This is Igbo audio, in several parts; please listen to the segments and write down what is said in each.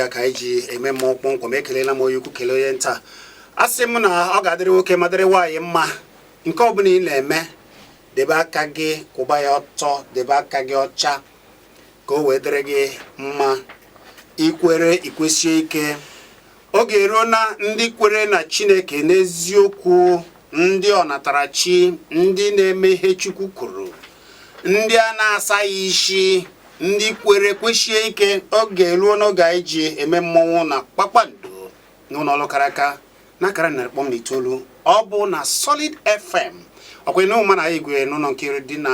ya ka iji eme mmụọ kpọmkwem ekelela m onye ukwu kelee onye nta asị m na ọ ga-adịrị nwoke ma dịrị nwaanyị mma nke ọ bụla ị na-eme debe aka gị kwụba ya ọtọ debe aka gị ọcha ka o wee dịrị gị mma ikwere ikwesie ike oge eruo na ndị kwere na Chineke n'eziokwu ndị ọnatarachi ndị na-eme ihe Chukwu kwuru ndị a na-asaghị isi ndị kwere kwesie ike oge eruo n'oge anyị ji eme mmọnwụ na Kpakpando n'ụlọ ọrụ karaka n'akara 9.9 ọ bụ na Solid FM ọkwa na ụma na igwe n'ụlọ nkiri dị na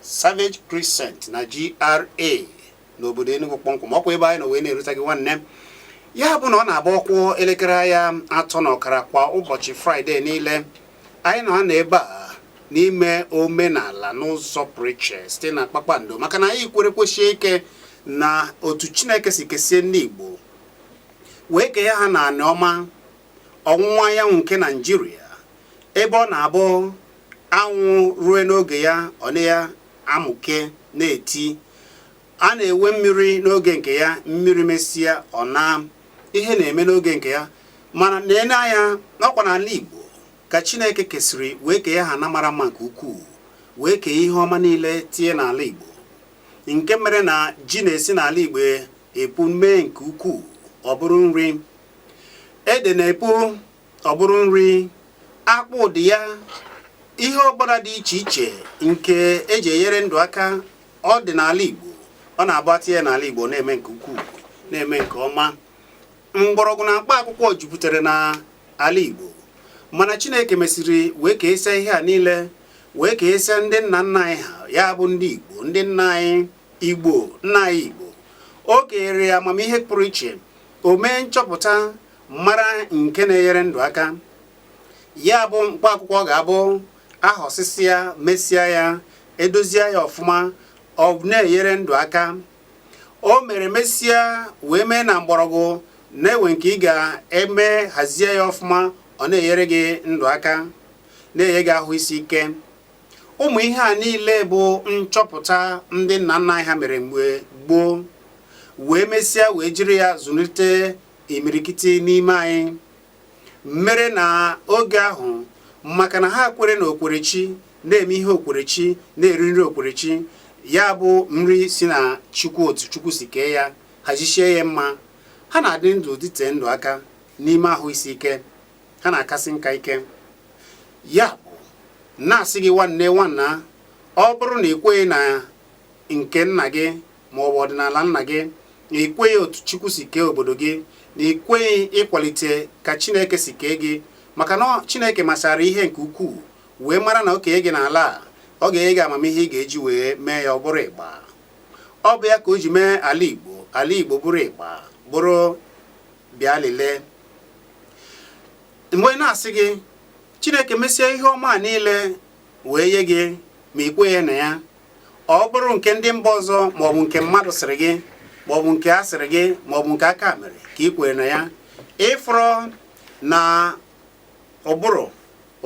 Savage Crescent na GRA n'obodo Enugu kpọmkwem ọkwa ebe anyị na wee na-erute gị nwanne ya bụ na ọ na-agba ọkwụ elekere ya 3:30 kwa ụbọchị Fraịde niile anyị na ebe a n'ime omenala n'ụzọ pụrụ iche site na Kpakpando maka na anyị kwere kwesie ike na otu Chineke si kesie ndị Igbo wee kee ha na anị ọma ọwụwa anyanwụ nke Naịjirịa ebe ọ na-abụ anwụ ruo n'oge ya ọ na ya amụke na-eti a na-ewe mmiri n'oge nke ya mmiri mesịa ọ na ihe na-eme n'oge nke ya mana na-ene anya n'ọkwa n'ala Igbo ka Chineke kesịrị wee kee ha na mara mma nke ukwuu wee kee ihe ọma niile tie n'ala Igbo nke mere na ji na-esi n'ala Igbo epu mee nke ukwuu ọ bụrụ nri ede na-epu ọ bụrụ nri akpụ dị ya ihe ọbụla dị iche iche nke eji enyere ndụ aka ọ dị n'ala Igbo ọ na-abata ya n'ala Igbo na-eme nke ukwuu na-eme nke ọma mgbọrọgwụ na mkpa akwụkwọ jupụtara na ala Igbo mana Chineke mesịrị wee keesia ihe a niile wee keesia ndị nna nna anyị ha ya bụ ndị Igbo ndị nna anyị Igbo nna anyị Igbo o kere amamihe pụrụ iche o mee nchọpụta mara nke na-enyere ndụ aka ya bụ mkpa akwụkwọ ga-abụ ahọsịsịa mesịa ya edozie ya ọfụma ọ na-enyere ndụ aka o mere mesịa wee mee na mgbọrọgwụ na-enwe nke ị ga-eme hazie ya ọfụma ọ na-enyere gị ndụ aka na-enye gị ahụ isi ike ụmụ ihe a niile bụ nchọpụta ndị nna nna anyị ha mere mgbe gboo wee mesịa wee jiri ya zụlite imirikiti n'ime anyị mere na oge ahụ maka na ha kwere na okwerechi na-eme ihe okwerechi na-eri nri okwerechi ya bụ nri si na Chukwu otu Chukwu si kee ya hajichie ya mma ha na-adị ndụ dịte ndụ aka n'ime ahụ isi ike ha na-akasị nka ike ya bụ na-asị gị nwanna ọ bụrụ na ikweghị na nke nna gị ma ọ bụ ọdịnala nna gị na ikweghị otu Chukwu si kee obodo gị na ikweghị ịkwalite ka Chineke si kee gị maka na Chineke masara ihe nke ukwuu wee mara na okenye gị n'ala a ọ ga-enye gị amamihe ị ga-eji wee mee ya ọ bụrụ ịgba ọ bụ ya ka o ji mee ala Igbo bụrụ ịgba bụrụ bịa lelee mgbe na-asị gị Chineke mesie ihe ọma niile wee nye gị ma ikwenye na ya ọ bụrụ nke ndị mba ọzọ maọbụ nke mmadụ sịrị gị maọbụ nke a sịrị gị maọbụ nke aka mere ka ị kwere na ya ịfụrụ na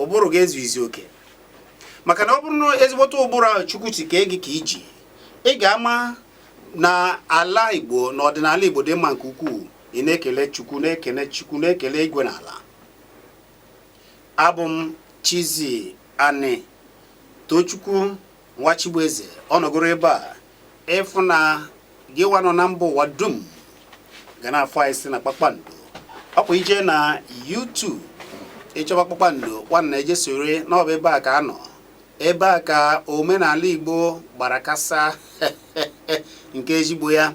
ụbụrụ ga-ezu izu oke maka na ọ bụrụ na ezigbote ụbụrụ ahụ Chukwu si kee gị ka iji ị ga-ama na ala Igbo na ọdịnala Igbo dị mma nke ukwuu ị na-ekele Chukwu na-ekele Chukwu na-ekele igwe na ala abụ m Chizzy Ani Tochukwu Nwachibụeze ọnọgoro ebe a ịfụ na gị nwa nọ na mba ụwa dum ga na-afọ anyị si na Kpakpando ọkwa ije na YouTube ịchọba Kpakpando nwanna eje sore n'ọba ebe a ka anọ ebe a ka omenala Igbo gbara kasa nke ezigbo ya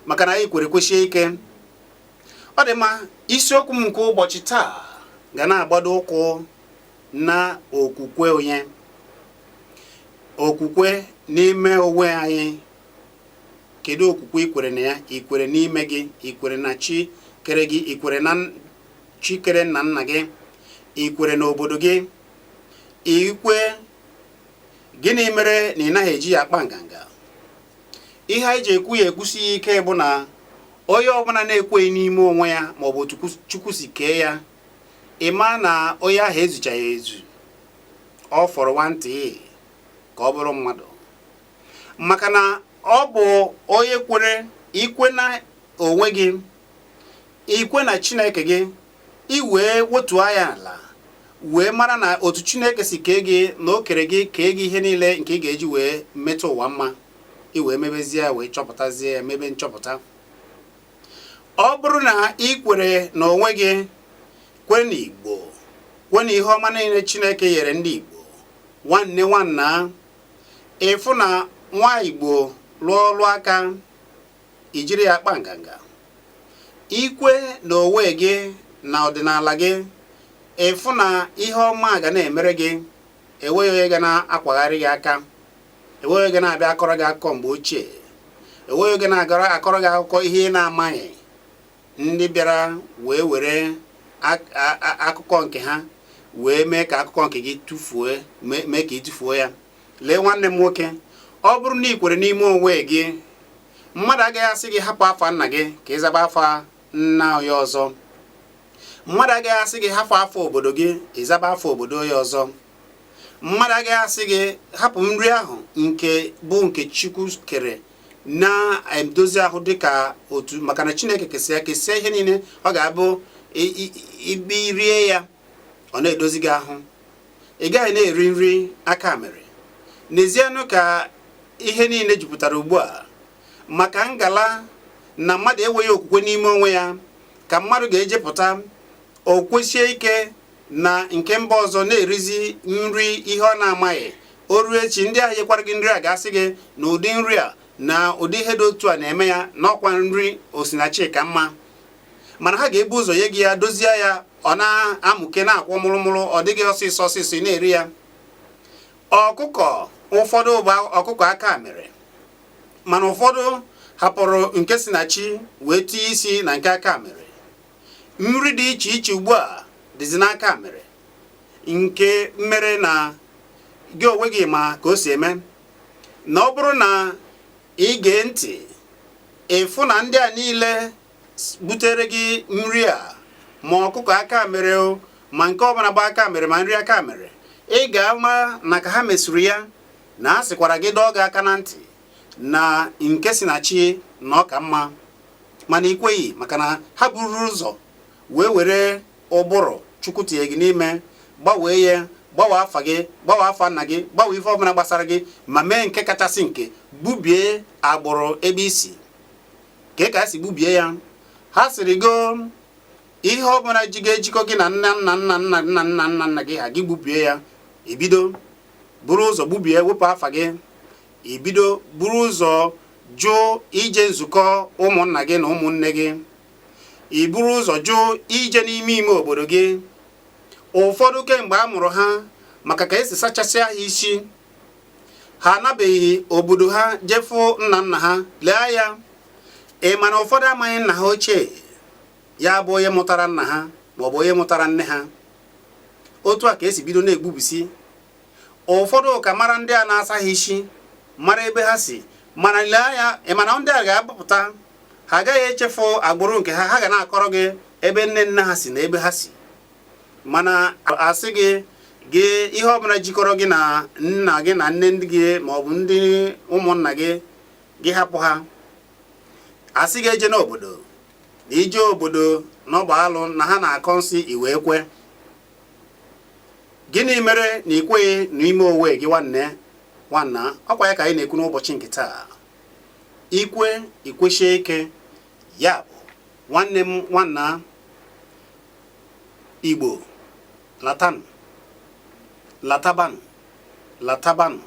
maka na anyị kwere kwesie ike ọ dị mma isiokwu m nke ụbọchị taa ga na-agbado ụkwụ na okwukwe onye okwukwe n'ime onwe anyị kedu okwukwe ikwere na ya ikwere n'ime gị ikwere na Chi kere gị ikwere na Chi kere nna nna gị ikwere n'obodo gị ikwe gịnị mere na ị naghị eji ya akpa nganga ihe anyị ji ekwu ya ekwusi ike bụ na onye ọbụla na-ekweghị n'ime onwe ya maọbụ Chukwu si kee ya ịma na onye ahụ ezucha ya ezu ọ fọrọ nwantị ka ọ bụrụ mmadụ maka na ọ bụ onye kwere ikwe na onwe gị ikwe na Chineke gị iwee wotuo ya ala wee mara na otu Chineke si kee gị na o kere gị kee gị ihe niile nke ị ga-eji wee metụ ụwa mma iwee mebezie wee chọpụtazie ya mebe nchọpụta. Ọ bụrụ na ị kwere na onwe gị kwere na Igbo kwere na ihe ọma niile Chineke nyere ndị Igbo nwanne nwanna ịfụ na nwa Igbo lụọ ọlụ aka ijiri ya akpa nganga ikwe na onwe gị na ọdịnala gị ịfụ na ihe ọma ga na-emere gị enweghị onye ga na-akwagharị gị aka enweghị onye ga na-abịa akọrọ gị akụkọ mgbe ochie enweghị onye na-agara akọrọ gị akụkọ ihe ị na-amaghị ndị bịara wee were akụkọ nke ha wee mee ka akụkọ nke gị tụfuo mee ka ị tụfuo ya. Lee nwanne m nwoke, ọ bụrụ na ị kwere n'ime onwe gị mmadụ agaghị asị gị hapụ afa nna gị ka ịzaba afa nna ya ọzọ. Mmadụ agaghị asị gị hapụ afọ obodo gị ịzaba afọ obodo ya ọzọ. Mmadụ agaghị asị gị hapụ nri ahụ nke bụ nke Chukwu kere na-edozi ahụ dịka otu maka na Chineke kesịa ihe niile ọ ga-abụ ibi rie ya ọ na-edozi gị ahụ. Ị gaghị na-eri nri aka mere. N'ezienụ ka ihe niile jupụtara ugbu a maka ngala na mmadụ enweghị okwukwe n'ime onwe ya ka mmadụ ga-ejepụta o kwesie ike na nke mba ọzọ na-erizi nri ihe ọ na-amaghị. O ruo echi ndị ahụ nyekwara gị nri a ga-asị gị na ụdị nri a na ụdị ihe dị otu a na-eme ya n'ọkwa nri osinachi ka mma, mana ha ga-ebu ụzọ nye gị ya dozie ya ọ na-amụke na-akwọ mụrụmụrụ ọ dịghị ọsịsọ ị na-eri ya. Ọkụkọ ụfọdụ bụ ọkụkọ aka mere mana ụfọdụ hapụrụ nke si na chi wee tinye isi na nke aka mere. Nri dị iche iche ugbu a dịzi n'aka mere nke mere na gị onwe gị ma ka o si eme na ọ bụrụ na ị gee ntị ịfụ na ndị a niile butere gị nri a ma ọkụkọ aka mere ma nke ọbụla bụ aka mere ma nri aka mere ị ga-ama na ka ha mesuru ya na a sịkwara gị dọọ gị aka na ntị na nke si na chi na ọ ka mma mana ikweghị maka na ha buru ụzọ wee were ụbụrụ Chukwu tinye gị n'ime gbanwee ya gbawa afa gị gbawa afa nna gị gbawa ife ọbụla gbasara gị ma mee nke kachasị nke bubie agbụrụ ebe isi ka si bubie ya. Ha sịrị go ihe ọbụla ji ga-ejikọ gị na nna gị ha gị gbubie ya. Ibido buru ụzọ gbubie wepụ afa gị. Ibido buru ụzọ jụ ije nzukọ ụmụnna gị na ụmụnne gị. Iburu ụzọ jụ ije n'ime ime obodo gị. Ụfọdụ kemgbe a mụrụ ha maka ka esi sachasịa ha isi ha anabeghị obodo ha jefu nna ha. Lee ya mana ụfọdụ amaghị nna ha ochie ya bụ onye mụtara nna ha maọbụ onye mụtara nne ha. Otu a ka esi bido na-egbubisi. Ụfọdụ ka mara ndị a na-asa ha isi mara ebe ha si mana lee ya mana ndị a ga-agbapụta ha agaghị echefu agbụrụ nke ha ga na-akọrọ gị ebe nne ha si na ebe ha si mana asị gị ihe ọbụla jikọrọ gị na nna gị na nne ndị gị maọbụ ndị ụmụnna gị hapụ ha. Asị gị eje n'obodo na ije obodo n'ọgba alụ na ha na-akọ nsị iwe ekwe. Gịnị mere na ikweghị n'ime onwe gị nwanna ọkwa ya ka anyị na-ekwu n'ụbọchị nke taa. Ikwesie ike ya bụ nwanne m nwanna Igbo latanụ latabanụ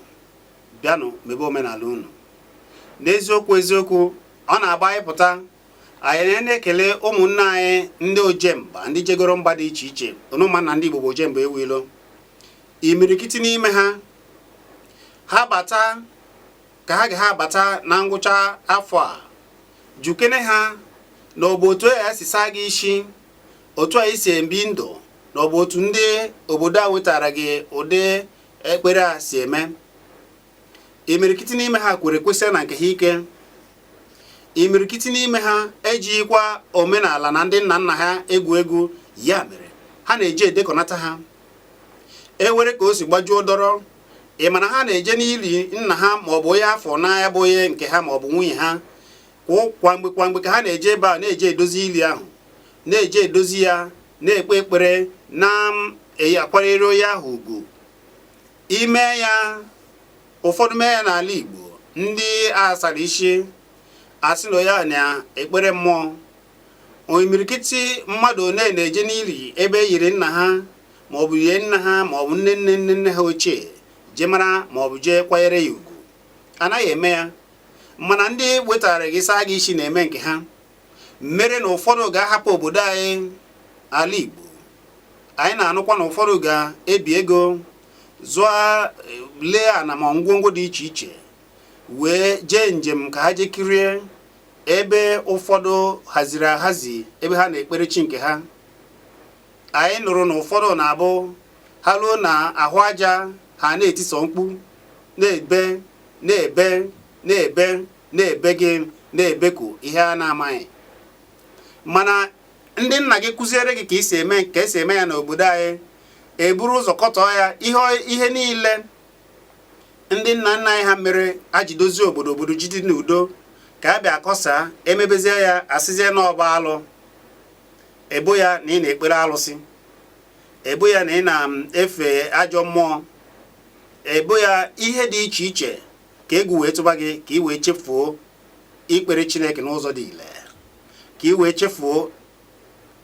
bịanụ mebe omenala unu. N'eziokwu eziokwu ọ na-agba anyị pụta anyị na-ekele ụmụnne anyị ndị ojemba ndị jegoro mba dị iche iche ụmụnna ndị Igbo bụ ojemba ewilo imirikiti n'ime ha bata ka ha ga-abata na ngwụcha afọ a jukene ha na obodo a si saa gị isi otu a isi ebi ndụ na obodo ndị obodo a wetara gị ụdị ekpere a si eme. Imirikiti n'ime ha kwere kwesị na nke ha ike. Imirikiti n'ime ha ejikwa omenala na ndị nna ha egwu ya mere ha na-eji edekọnata ha ewere ka o si gbajuo dọrọ. Mana ha na-eje n'ili nna ha maọbụ onye afọ n'anya bụ onye nke ha maọbụ nwunye ha kwa mgbe ka ha na-eje ebe a na-eje edozi ili ahụ na-eje edozi ya, na-ekpe ekpere, na-akwanyere ya ahụ ugwu. Ime ya ụfọdụ mee ya n'ala Igbo, ndị asara isi asị na ya na ekpere mmụọ. Imirikiti mmadụ one na-eje n'ili ebe yiri nna ha maọbụ yie nna ha maọbụ nne ha ochie je mara maọbụ jee kwanyere ya ugwu. Anaghị eme ya, mana ndị wetara gị saa gị isi na-eme nke ha, mere na ụfọdụ ga-ahapụ obodo anyị ala Igbo. Anyị na-anụkwa na ụfọdụ ga-ebi ego zụọ lee ana ma ngwongwo dị iche iche wee jee njem ka ha jee kirie ebe ụfọdụ haziri ahazi ebe ha na-ekpere chi nke ha. Anyị nụrụ na ụfọdụ na-abụ ha ruo na ahụ aja ha na-etiso mkpu, na-ebe gị na-ebeku ihe a na-amaghị. Mana ndị nna gị kụziere gị ka esi eme ya n'obodo anyị, eburu ụzọ kọtọọ ya. Ihe niile ndị nna nna anyị ha mere ajidozi obodo jide n'udo ka a bịa akọsa, emebezie ya asịzie n'ọba alụ. Ebo ya na ị na-ekpere alụsị, ebo ya na ị na-efe ajọ mmụọ, ebo ya ihe dị iche iche ka egwu wee tụba gị, ka ị wee chefuo ikpere Chineke n'ụzọ dị ile, ka ị wee chefuo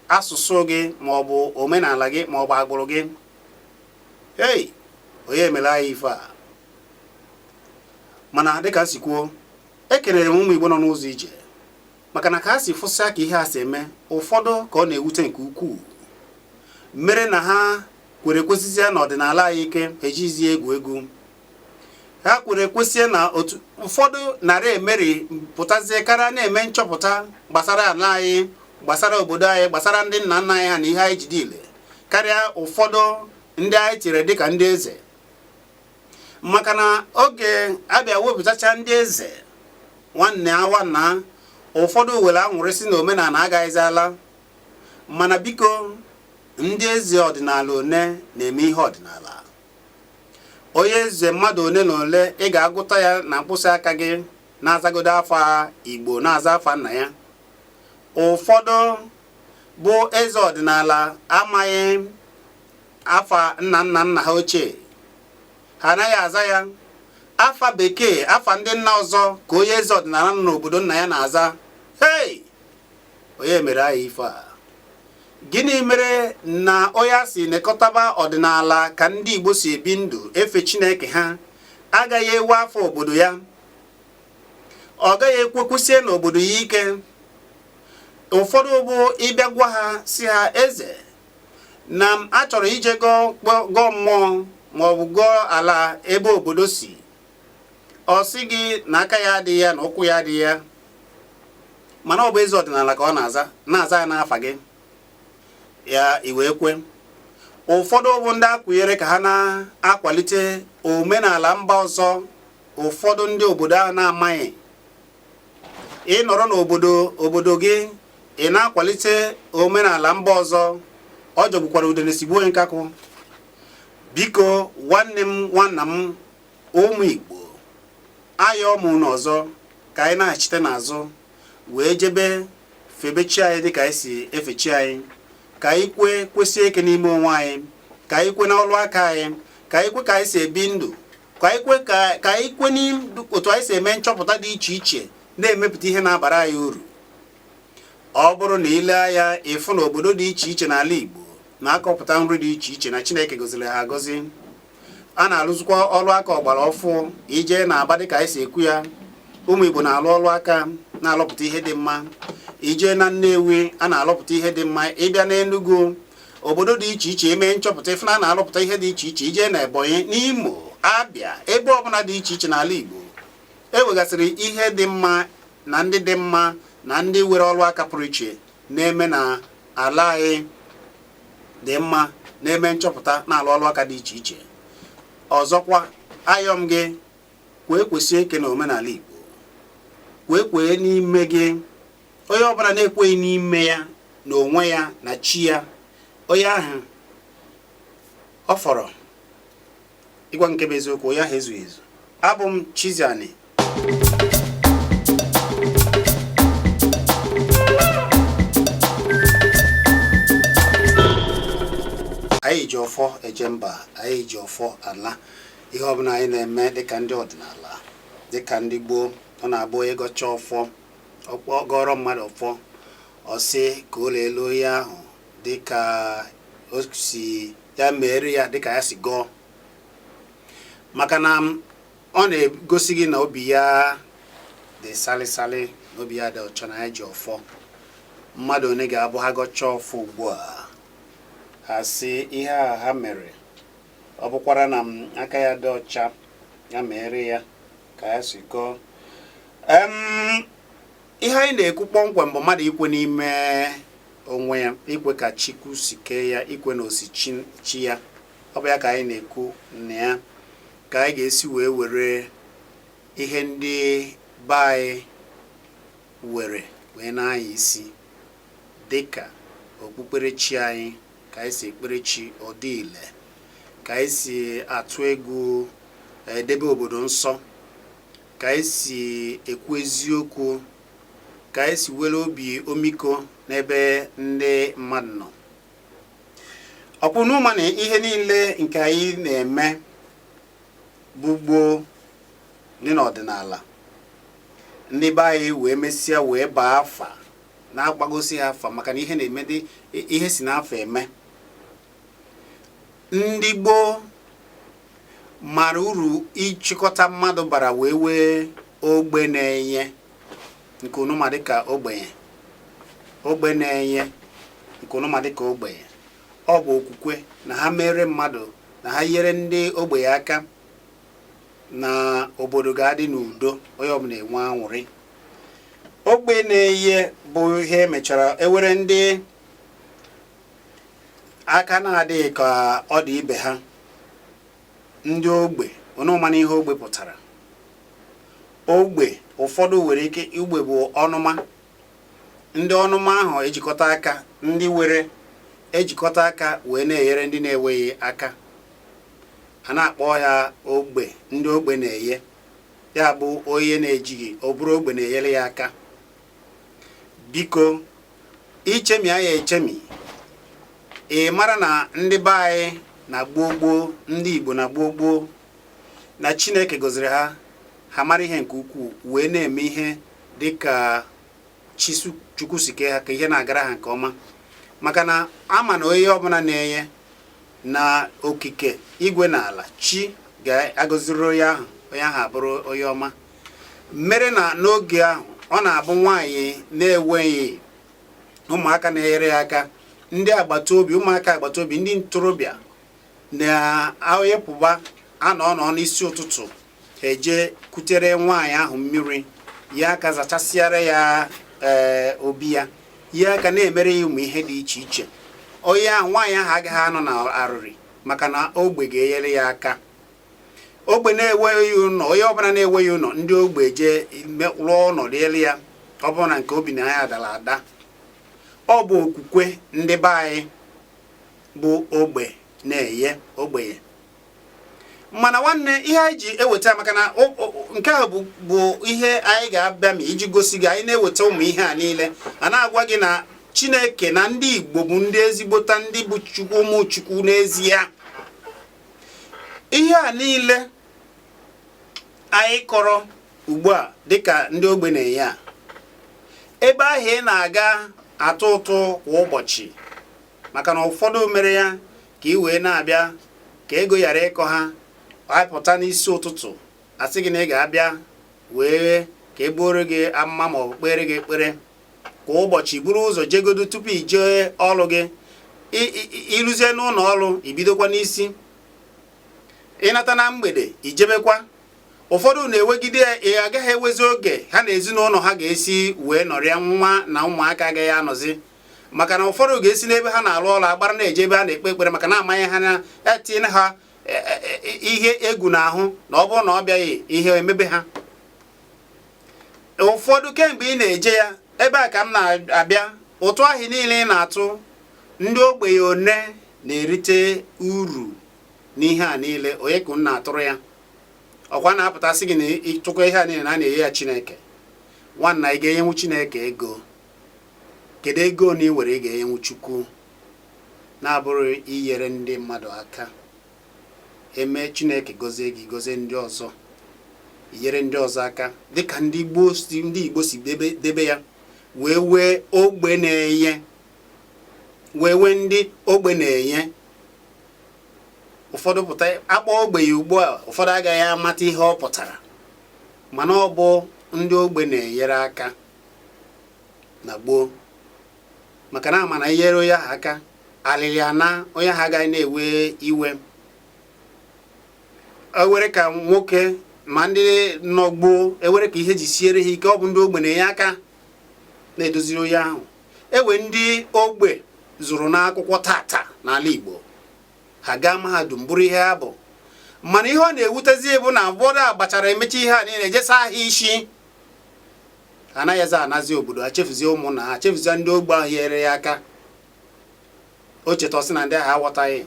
asụsụ gị maọbụ omenala gị maọbụ agbụrụ gị. Hey, onye emere anyị ife a. Mana dịka si kwuo, ekelere m ụmụ Igbo nọ n'ụzọ ije, maka na ka ha si fụsịa ka ihe a si eme, ụfọdụ ka ọ na-ewute nke ukwuu, mere na ha kwere kwesịzie na ọdịnala anyị ike ejizie egwu. Ha kwere kwesịzie na otu ụfọdụ narị emeri pụtazie kara na-eme nchọpụta gbasara ala anyị, gbasara obodo anyị, gbasara ndị nna nna anyị ha na ihe anyị jide ile karịa ụfọdụ ndị anyị tiri dịka ndị eze. Maka na oge abịa wepụtacha ndị eze nwanna ụfọdụ were anwụrịsị na omenala agaghịzala. Mana biko, ndị eze ọdịnala one na-eme ihe ọdịnala. Onye eze mmadụ one na ole ị ga-agụta ya na mkpụsị aka gị na-azagodo afa Igbo, na-aza afa nna ya. Ụfọdụ bụ eze ọdịnala amaghị afa nna ha ochie, ha anaghị aza ya. Afa bekee, afa ndị nna ọzọ ka onye eze ọdịnala nọ n'obodo nna ya na-aza. Hey, onye mere anyị ife a. Gịnị mere na onye si nekọtaba ọdịnala ka ndị Igbo si ebi ndụ efe Chineke ha agaghị ewe afọ obodo ya? Ọ gaghị ekwekwusie n'obodo ya ike. Ụfọdụ bụ ịbịa gwa ha si ha, eze na achọrọ ije gọọ mmụọ maọbụ gọọ ala ebe obodo si. Ọ sị gị na aka ya adịghị ya na ụkwụ ya adịghị ya, mana ọ bụ eze ọdịnala ka ọ na-aza ya n'afa gị, ya iwe kwe. Ụfọdụ bụ ndị akwụnyere ka ha na-akwalite omenala mba ọzọ, ụfọdụ ndị obodo ahụ na-amaghị. Ị nọrọ n'obodo gị, ị na-akwalite omenala mba ọzọ, ọ jọgbukwara udene sigbuo nkakụ. Biko nwanna m ụmụ Igbo, ayọ mụ n'ọzọ ka anyị na-achite n'azụ wee jebe febe chi anyị dịka anyị si efe chi anyị, ka anyị kwesị eke n'ime onwe anyị, ka anyị kwe n'ọlụ aka anyị, ka anyị kwe ka anyị si ebi ndụ, ka anyị kwe n'otu anyị si eme nchọpụta dị iche iche na-emepụta ihe na-abara anyị uru. Ọ bụrụ na ile anya ịfụ na obodo dị iche iche n'ala Igbo na-akọpụta nri dị iche iche na Chineke goziri ha agọzi. A na-alụzikwa ọlụ aka ọgbara ọfụ. Ije na-aba dịka anyị si ekwu ya, ụmụ Igbo na-alụ ọlụ aka na-alọpụta ihe dị mma. Ije na Nnewi, a na-alọpụta ihe dị mma. Ịbịa n'Enugu, obodo dị iche iche eme nchọpụta ife na-alọpụta ihe dị iche iche. Ije na Ebonyi, n'Imo, Abịa, ebe ọbụla dị iche iche n'ala Igbo ewegasịrị ihe dị mma na ndị dị mma na ndị were ọlụ aka pụrụ iche na-eme na ala anyị dị mma, na-eme nchọpụta na-alụ ọlụ aka dị iche iche. Ọzọkwa, ayọm gị kwee kwesị eke na omenala Igbo, kwee n'ime gị. Onye ọbụla na-ekweghị n'ime ya na onwe ya na chi ya, onye ahụ ọ fọrọ ịgwa nke bụ eziokwu, onye ahụ ezughị ezu. Abụ m Chiziani. anyị ji ọfọ eje mba, anyị ji ọfọ ala. Ihe ọbụla anyị na-eme dịka ndị ọdịnala, dịka ndị gboo, ọ na-abụ onye gọcha ọfọ, gọrọ mmadụ ọfọ, ọ sị ka o leelu onye ahụ dịka o si ya mere ya dịka ya si gọọ, maka na ọ na-egosi gị na obi ya dị salịsalị, na obi ya dị ọcha, na ya ji ọfọ. Mmadụ onye ga-abụ ha gọcha ọfọ ugbu a, ha sị ihe a ha mere ọ bụkwara na aka ya dị ọcha, ya mere ya ka ya si gọọ. Ihe anyị na-ekwu kpọmkwem bụ mmadụ ikwe n'ime onwe ya, ikwe ka Chukwu si kee ya, ikwe na osi chi ya. Ọ bụ ya ka anyị na-ekwu na ya ka anyị ga-esi wee were ihe ndị be anyị wee na-anya isi dịka okpukperechi anyị, ka anyị si ekperechi ọdị ile, ka anyị si atụ egwu edebe obodo nsọ, ka anyị si ekwu eziokwu, ka anyị si were obi omiko n'ebe ndị mmadụ nọ. Ọkwụ n'ụma na ihe niile nke anyị na-eme bụ gboo dị n'ọdịnala, ndị be anyị wee mesịa wee baa afa, na-agbagosi ha afa, maka na ihe na-eme dị ihe si n'afọ eme. Ndị gboo mara uru ịchịkọta mmadụ bara wee wee ogbe na-enye, nke onuma dịka ogbe na-enye, nke onuma dịka ogbenye. Ọ bụ okwukwe na ha mere mmadụ, na ha nyere ndị ogbenye aka, na obodo ga-adị n'udo, onye ọbụla enwe aṅụrị. Ogbe na-enye bụ ihe emechara ewere ndị aka na-adịghị ka ọ dị ibe ha, ndị ogbe. Onuma na ihe ogbe pụtara. Ogbe ụfọdụ nwere ike igbe bụ ọnụma, ndị ọnụma ahụ ejikọta aka, ndị were ejikọta aka wee na-enyere ndị na-enweghị aka, a na-akpọ ya ogbe, ndị ogbe na-enye. Ya bụ onye na-ejighị, ọ bụrụ ogbe na-enyere ya aka. Biko ichemi ya echemi, ị mara na ndị be anyị na gboo gboo, ndị Igbo na gboo gboo, na Chineke gọziri ha, ha mara ihe nke ukwuu, wee na-eme ihe dịka Chukwu si kee ha, ka ihe na-agara ha nke ọma. Maka na ama na onye ọbụla na-enye na okike igwe na ala, chi ga-agọziri onye ahụ, onye ahụ abụrụ onye ọma. Mere na n'oge ahụ ọ na-abụ nwaanyị na-enweghị ụmụaka na-enyere ya aka, ndị agbata obi, ụmụaka agbata obi, ndị ntorobịa na-ayepụba anọ n'isi ụtụtụ eje kutere nwaanyị ahụ mmiri, ya aka zachasịara ya obi ya, ya aka na-emere ya ụmụ ihe dị iche iche. Onye ahụ, nwaanyị ahụ agaghị anọ na arụrị, maka na ogbe ga-enyere ya aka. Ogbe na-enweghị ụlọ, onye ọbụla na-enweghị ụlọ, ndị ogbe je rụọ ọnọdụ elu ya, ọ bụrụ na nke obi na ya dara ada. Ọ bụ okwukwe ndị be anyị bụ ogbe na-enye ogbenye. Mana nwanne, ihe anyị ji eweta, maka na nke a bụ ihe anyị ga-abịa ma iji gosi gị, anyị na-eweta ụmụ ihe a niile, a na-agwa gị na Chineke na ndị Igbo bụ ndị ezigbota, ndị bụ Chukwu, ụmụ Chukwu n'ezie. Ihe a niile anyị kọrọ ugbu a dịka ndị ogbe na-enye a, ebe ahụ ị na-aga atụ ụtụ kwa ụbọchị, maka na ụfọdụ mere ya ka ị wee na-abịa ka ego ghara ịkọ ha. Pụta n'isi ụtụtụ asị gị na ị ga-abịa wee ka e buoro gị amụma ma ọ bụ kpere gị ekpere kwa ụbọchị. Buru ụzọ jegodo tupu i jee ọrụ gị. Ịrụzie n'ụlọ ọrụ, ibidokwa n'isi, ịnata na mgbede ijebekwa. Ụfọdụ na-ewegide ya, ị agaghị ewezi oge ha na ezinụlọ ha ga-esi wee nọrịa, nwa na ụmụaka agaghị anọzi, maka na ụfọdụ ga-esi n'ebe ha na-arụ ọrụ agbara na-eje ebe ha na-ekpe ekpere, maka na amanye ha na etinye ha ihe egwu n'ahụ, na ọ bụrụ na ọ bịaghị ihe emebe ha. Ụfọdụ kemgbe ị na-eje ya, ebe a ka m na-abịa, ụtụ ahụ niile ị na-atụ, ndị ogbenye one na-erite uru n'ihe a niile. Onye ka m na-atụrụ ya? Ọkwa na-apụtasị gị na ịtụkọ ihe a niile na a na-enye ya Chineke. Nwanna, ị ga-enyenwu Chineke ego? Kedu ego na ị were ị ga-enyenwu Chukwu? na-abụrụ inyere ndị mmadụ aka. Eme Chineke gozie gị, gozie ndị ọzọ, inyere ndị ọzọ aka dịka ndị Igbo si debe ya, wee wee ogbe na-enye, wee wee ndị ogbe na-enye. Ụfọdụ pụta akpọ ogbenye ugbu a, ụfọdụ agaghị amata ihe ọ pụtara, mana ọ bụ ndị ogbe na-enyere aka na gboo, maka na ama na inyere onye ahụ aka, alịlị ana onye ahụ agaghị na-ewe iwe. Ewere ka nwoke ma ndị nọ gboo, ewere ka ihe ji siere ha ike, ọ bụ ndị ogbe na-enye aka na-edoziri onye ahụ. Ewe ndị ogbe zụrụ n'akwụkwọ tata n'ala Igbo, ha gaa mahadum bụrụ ihe ha bụ, mana ihe ọ na-ewutezi bụ na ụfọdụ agbachara emechi ihe a niile ejesa ahụ isi, anaghịzi anazi obodo, ha chefuzie ụmụnna ha, chefuzie ndị ogbe ahụ nyere ya aka. O cheta ọsị na ndị ahụ aghọtaghị,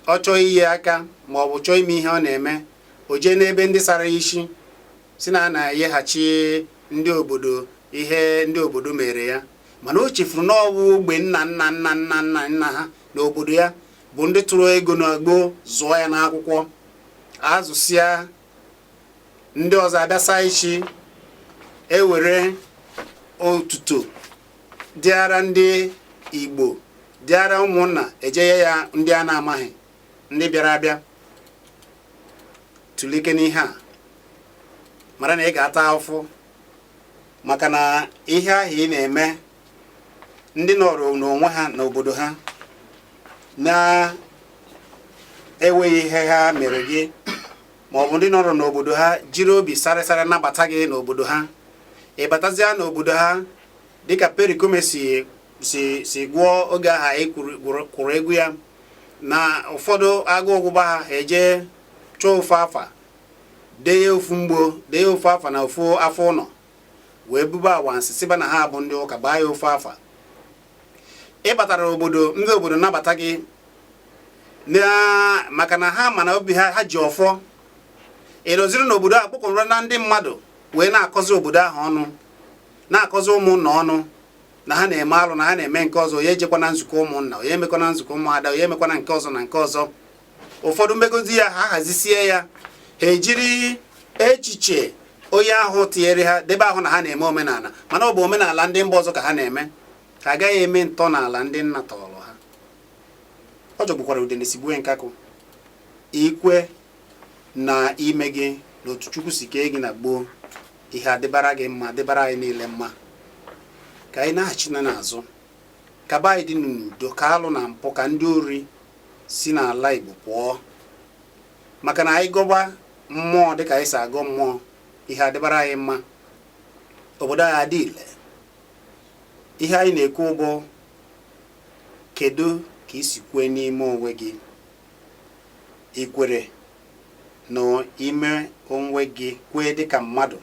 ọ chọọ inye aka ma ọ bụ chọọ ime ihe ọ na-eme, o jee n'ebe ndị sara isi si na a na-enyeghachi ndị obodo ihe ndị obodo mere ya, mana o chefuru na ọwụ ogbe nna nna nna nna nna nna ha n'obodo ya bụ ndị tụrụ ego n'agbo zụọ ya n'akwụkwọ, azụsịa ndị ọzọ abịasa isi, ewere otuto dịara ndị Igbo, dịara ụmụnna, ejenye ya ndị a na-amaghị, ndị bịara abịa. Tulike n'ihe a, mara na ị ga-ata afụ, maka na ihe ahụ ị na-eme, ndị nọrọ n'onwe ha n'obodo ha na-enweghị ihe ha mere gị, ma ọ bụ ndị nọrọ n'obodo ha jiri obi sarịsarị nabata gị n'obodo ha. Ịbatazịa n'obodo ha dịka Pericome si gụọ oge aha anyị kwuru egwu ya, na ụfọdụ agụ ọgwụgba ha eje chọọ ofu afa, dee ya ofu mgbo, dee ya ofu afa na ofu afọ ụnọ, wee buba awansị sịba na ha bụ ndị ụka, baa ya ofu afa. Ịbatara obodo, ndị obodo nabata gị maka na ha mana obi ha ji ọfọ. Ịrụziri n'obodo a kpọkọrọ na ndị mmadụ wee na-akọzi obodo ahụ ọnụ, na-akọzi ụmụnna ọnụ na ha na-eme alụ, na ha na-eme nke ọzọ, ya ejekwa na nzukọ ụmụnna, onye emekwa na nzukọ ụmụada, onye emekwa na nke ọzọ na nke ọzọ. Ụfọdụ mmegozi ya ha hazisie ya, ha ejiri echiche onye ahụ tinyere ha debe ahụ na ha na-eme omenala, mana ọ bụ omenala ndị mba ọzọ ka ha na-eme, ka agaghị eme ntọala ndị nna tọrọ ha. Ọ jọgbukwara udene sigbue nkakụ, ikwe na ime gị na otu Chukwu si kee gị na gboo, ihe adịbara gị mma, dịbara anyị niile mma. Ka anyị na-achị n'azụ, ka be anyị dị n'udo, ka alụ na mpụ, ka ndị ori si n'ala Igbo pụọ, maka na anyị gọba mmụọ dịka anyị si agọ mmụọ, ihe adịbara anyị mma, obodo anyị adị ile. Ihe anyị na-ekwu bụ, kedu ka isi kwee n'ime onwe gị? Ikwere na ime onwe gị kwee dịka mmadụ?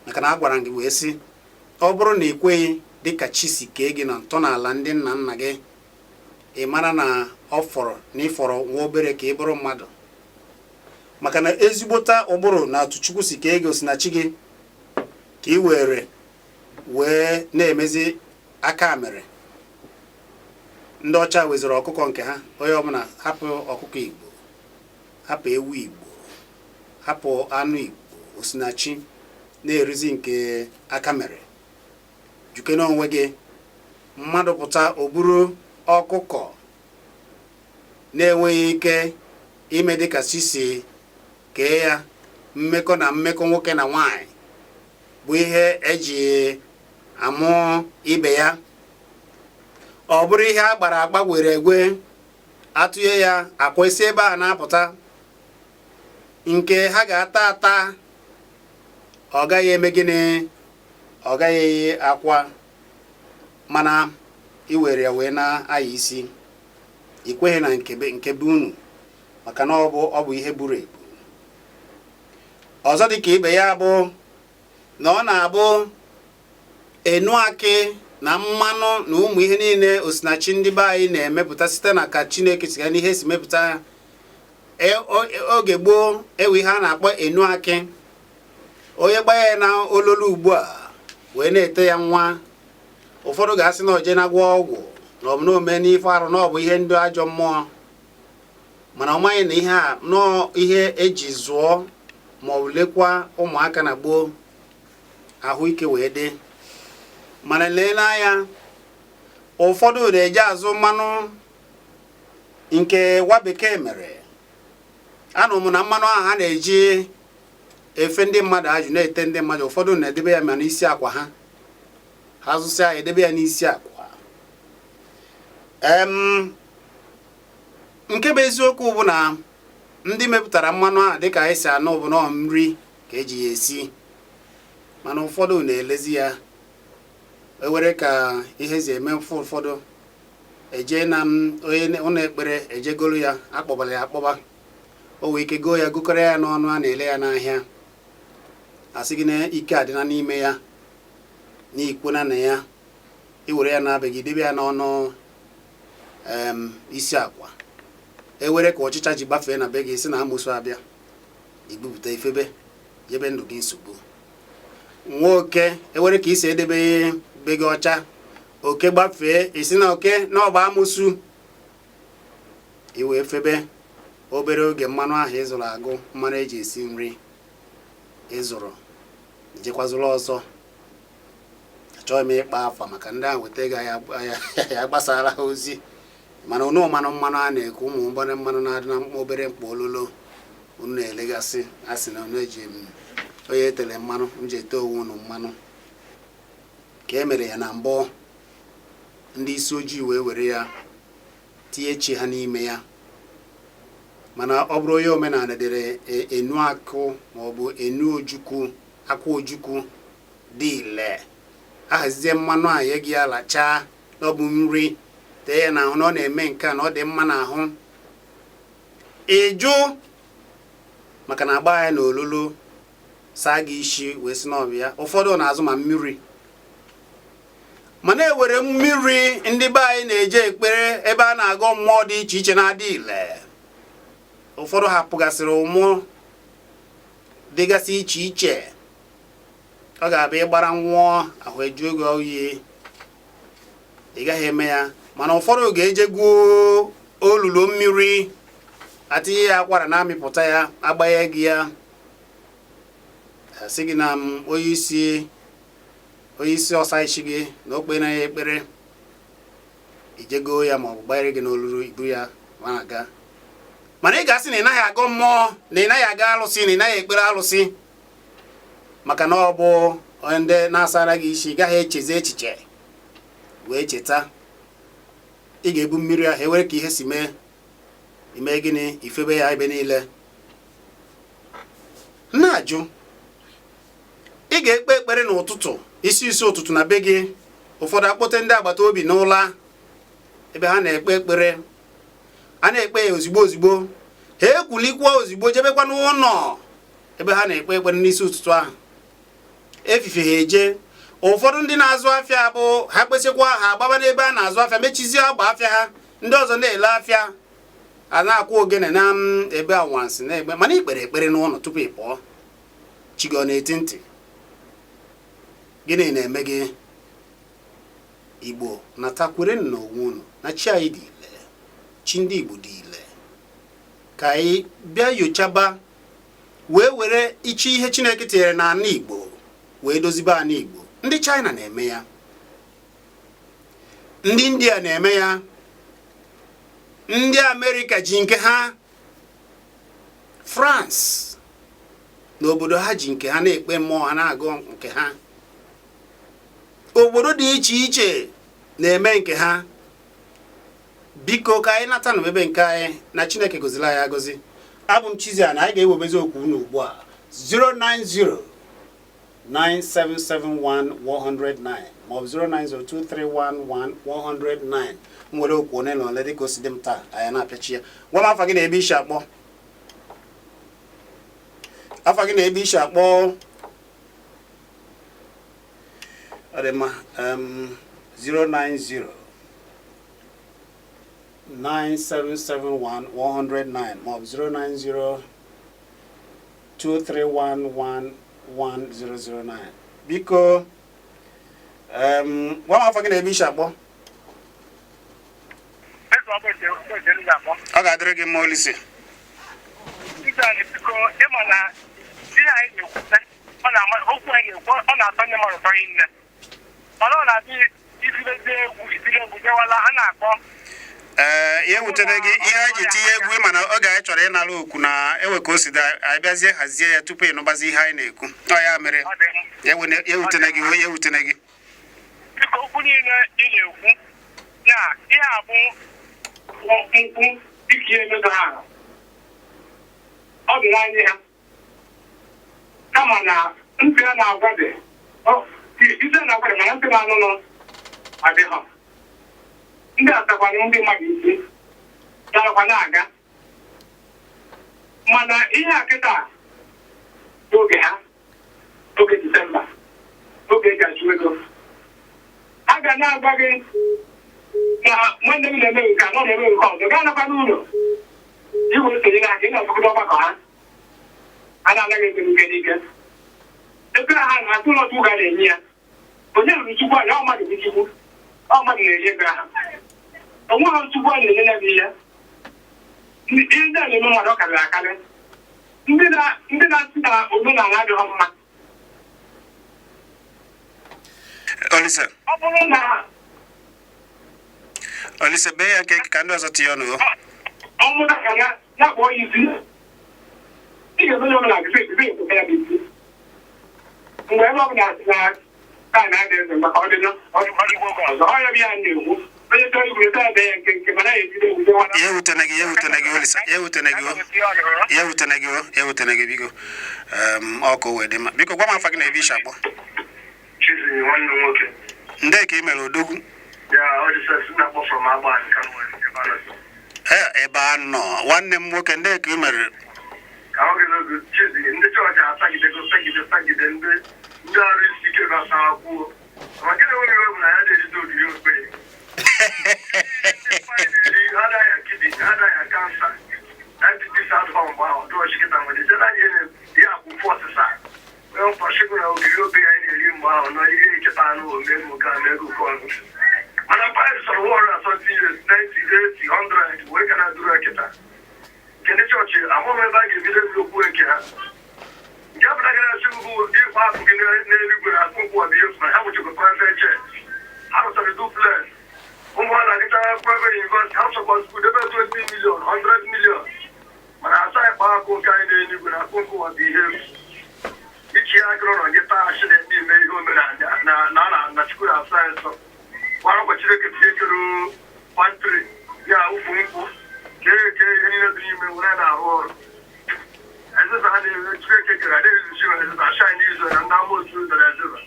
Maka na a gwara gị wee sị, ọ bụrụ na ikweghị dịka chi si kee gị na ntọala ndị nna nna gị, ị mara na ọ fọrọ na ịfọrọ nwa obere ka ị bụrụ mmadụ. Maka na ezigbota ụbụrụ na otu Chukwu si kee gị, osinachi gị ka ị wee na-emezi aka mere. Ndị ọcha wezụrụ ọkụkọ nke ha, onye ọbụla hapụ ọkụkọ Igbo, hapụ ewu Igbo, hapụ anụ Igbo, osinachi na-erizi nke aka mere. Juke n'onwe gị, mmadụ pụta o buru ọkụkọ na-enweghị ike ime dịka sisi kee ya. Mmekọ na mmekọ nwoke na nwaanyị bụ ihe eji amụ ibe ya. Ọ bụrụ ihe a gbara agba were egwe, atụnye ya akwesị ebe a na-apụta, nke ha ga-ata ata, ọ gaghị eme gịnị? Ọ gaghị akwa, mana iwere ya wee na-aya isi. Ikweghị na nke be unu, maka na ọ bụ ihe buru ebu. Ọzọ dị ka ibe ya bụ na ọ na-abụ enu akị na mmanụ na ụmụ ihe niile osinachi ndị be anyị na-emepụta site na ka Chineke si ya n'ihe si mepụta ya. Oge gboo ewe ihe a na-akpọ enu akị, onye gbaa ya na ololo ugbu a wee na-ete ya nwa, ụfọdụ ga-asị na oje na-agwọ ọgwụ, na ọ bụ na ome n'ife arụ na ọ bụ ihe ndị ajọ mmụọ mana ọ maghị na ihe a nọọ ihe eji zụọ ma ọ bụ lekwa ụmụaka na gboo ahụike wee dị. Mana leele anya ụfọdụ na-eje azụ mmanụ nke nwa bekee mere. Anụ m na mmanụ ahụ ha na-eji efe ndị mmadụ ajụ na-ete ndị mmadụ, ụfọdụ na-edebe ya ma n'isi akwa ha, ha zụsịa ya edebe ya n'isi akwa. Nke bụ eziokwu bụ na ndị mepụtara mmanụ ahụ dịka anyị si anụ bụ nọọ nri ka eji ya esi, mana ụfọdụ na-elezi ya ewere ka ihe zi eme. Ụfọdụ eje na onye ụlọ ekpere ejegoro ya akpọbara ya akpọba, o wee ike goo ya gụkọrọ ya n'ọnụ a na-ele ya n'ahịa, asị gị na ike adịna n'ime ya n'ikwu na ya iwere ya na-abịaghị debe ya n'ọnụ isi akwa, ewere ka ọchịcha ji gbafee na be gị si na amụsụ abịa ibupụta ifebe jebe ndụ gị nsogbu. Nwoke ewere ka isi edebe be gị ọcha, oke gbafee isi na oke na ọba amụsụ iwe febe. Obere oge mmanụ ahụ ịzụrụ agụ, mmanụ eji esi nri ịzụrụ jekwazụrụ ọzọ. Achọghị m ịkpa afa maka ndị ahụ weta ego ya gbasara ha ozi, mana ụnụ mmanụ a na-ekwu ụmụ mgbana mmanụ na-adị na obere mkpa ololo unu na-elegasị, a sị na unu eji onye etere mmanụ m ji ete onwe unu mmanụ ka e mere ya na mbụ. Ndị isi ojii wee were ya tinye chi ha n'ime ya, mana ọ bụrụ onye omenala dere enu akụ maọbụ enu ojukwu, akwa ojukwu dị ile, ahazie mmanụ a ye gị alachaa na ọ bụ nri tee ya n'ahụ na ọ na-eme nke a na ọ dị mma n'ahụ. Ịjụ maka na agba ya na ololo saa gị isi wee si n'ọbịa. Ụfọdụ na-azụ ma mmiri, mana ewere mmiri ndị be anyị na-eje ekpere ebe a na-agọ mmụọ dị iche iche na-adị ile. Ụfọdụ hapụgasịrị ụmụ dịgasị iche iche, ọ ga-abịa ịgbara nwụọ ahụ eju oge oyi, ị gaghị eme ya. Mana ụfọdụ ga-eje gwuo olulu mmiri, atinye ya akwara na-amịpụta ya, agbanye gị ya, asị gị na onye isi ọsa isi gị na okpe na ya ekpere, ijego ya ma ọ bụ gbanyere gị n'olulu ibu ya ma aga. Mana ị ga-asị na ị naghị agọ mmụọ, na ị naghị aga alụsị, na ị naghị ekpere alụsị, maka na ọ bụ ndị na-asara gị isi. Ị gaghị echezi echiche wee cheta. Ị ga-ebu mmiri ahụ ewere ka ihe si mee, ime gịnị, ifebe ya ebe niile. Na-ajụ, ị ga-ekpe ekpere n'ụtụtụ, isi ụtụtụ na be gị. Ụfọdụ akpọte ndị agbata obi n'ụla ebe ha na-ekpe ekpere, a na-ekpe ya ozigbo ozigbo, ha ekwulikwa ozigbo jebekwa n'ụlọ ebe ha na-ekpe ekpere n'isi ụtụtụ ahụ, efife ha eje. Ụfọdụ ndị na-azụ afịa bụ ha kpesịkwa ha agbaba n'ebe a na-azụ afịa, mechizie agba afịa ha, ndị ọzọ na-ele afịa, a na-akwụ ogene na ebe anwansị na-egbe. Mana ikpere ekpere n'ụlọ tupu ị pụọ, chigo na-eti ntị. Gịnị na-eme gị? Igbo natakwere n'onwe unu na chi anyị dị ile, chi ndị Igbo dị ile, ka anyị bịa yochaba wee were ichi ihe Chineke tinyere na ana Igbo wee dozibe ana Igbo. Ndị China na-eme ya, ndị India na-eme ya, ndị America ji nke ha, France n'obodo ha ji nke ha na-ekpe mmụọ ha na-agụ nke ha. Obodo dị iche iche na-eme nke ha. Biko ka anyị nata n'ebe nke anyị na Chineke gozila anyị agọzi. Abụ m Chizia na anyị ga-ewebezi okwu unu ugbu a 09097711109 maọbụ 09023111109. Nwere okwu one na ole dịka o si dị m taa, anyị na-apịachi ya. Gwa m afa gị na ebe isi akpọ. Afa gị na ebe isi akpọ. Adema 090 97711109 maọbụ 09023111009. Biko gwa m afọ gị na ebe isi akpọ. ọ ga-adịrị gị mma Olise ọ na-atọ ndị mmadụ tọrọ nne mana ọ na-adị isilezi egwu itile egwu jewala a na-akpọ ihe wutere gị ihe anyị ji tinye egwu mana oge anyị chọrọ ịnara okwu na ewe ka o si anyị bịazie hazie ya tupu ịnụbazi ihe anyị na-ekwu ọ ya mere ya wutene gị onye wutene gị biko okwu niile ị na-ekwu na ihe a bụ nkwụ ike emego ha ọ dị n'anya ha kama na ntị a na-agwade ise na-agwade mana ntị na-anụ nọ adịghọ ndị atakwana ndị mmadụ isi tarakwa na-aga mana ihe a kịta n'oge ha oge Disemba oge gaji ego a ga na-agwa gị na nwanne m na-eme nke a nọ na-eme nke ọzọ gaa nakwa n'ụlọ igwe esonye na aka ị na-azụkọta ọgbakọ ha a na-anaghị eme nke n'ike ebe ha na-atụ ụlọ ụka na-enye ya onye rụrụ Chukwu anya ọ mmadụ bụ Chukwu ọ mmadụ na-enye ego ha onwe ha Chukwu a na-enye ya bụ ihe ihe ndị a na-eme mmadụ ọ karịrị akarị ndị na-asị na omenala adịghị mma Olise ọ bụrụ na Olise bee ya nke ka ndị ọzọ tinye ọnụ ọmụda ka ya kpọọ ya isi ị ga-eme ya ọbụla gịfe ekpeke ya bụ isi mgbe ebe ọbụla na taa na-adị eze maka ọdịnọ ọdịgbo ọzọ ọ ya bụ ya na-ekwu onye chọrọ igwure taa bee ya nke mana ya ebido egwude nwana ihe wutene gị Olise ihe wutene gị biko ọkụ wee dị mma biko gwa m afa gị na ebe isi akpọ Chizi nwanne m nwoke ndị ka ị mere odogwu ebe a nọ nwanne m nwoke ndị ka ị mere ndị chọọchị asagide ndị ọrụ isi ike gbasara kwuo maka na enweghị iwe bụ na ya na-erite oriri okpere adaya kidney adaya kansa diabetes adụba mgbe ahụ dụọchi kịta nwere ije na ihe akwụ mfe ọsịsa onye mkpọchigụ na ogiri obe ya na-eri mgbe ahụ na ihe nkịta anụ omegụ ka megụ nke ọnụ mana paịpụ sọrọ wọrụ asọtị years 90 80 100 wee ka na-adụrụ nkịta nke ndị chọọchị ahụghị ebe a ga-ebido ezi okwu nke ha nke a pụta gara asị ugwu ịkwa akụ gị n'eluigwe na akụ nkwụ ọbịa efu na ha nwechekwa private jet ha rụtara duplex ụmụ ha na-agịta private university ha sọkwa skul ebe 20 million 100 million mana asa ịkpa akụ nke anyị n'eluigwe na akụ nkwụ ọbịa ihe efu ichi ya gịrọ na gị taa achị na-eme ihe omenala na chukwu na asa nsọ gbara kwa Chineke tinye kere pantri ya ụfụ nkwụ ke ihe niile dị n'ime were na-arụ ọrụ ezeza ha na-eme Chineke kere adịghị izuchi na ezeza shine izu na ndị amaotu dara ezeza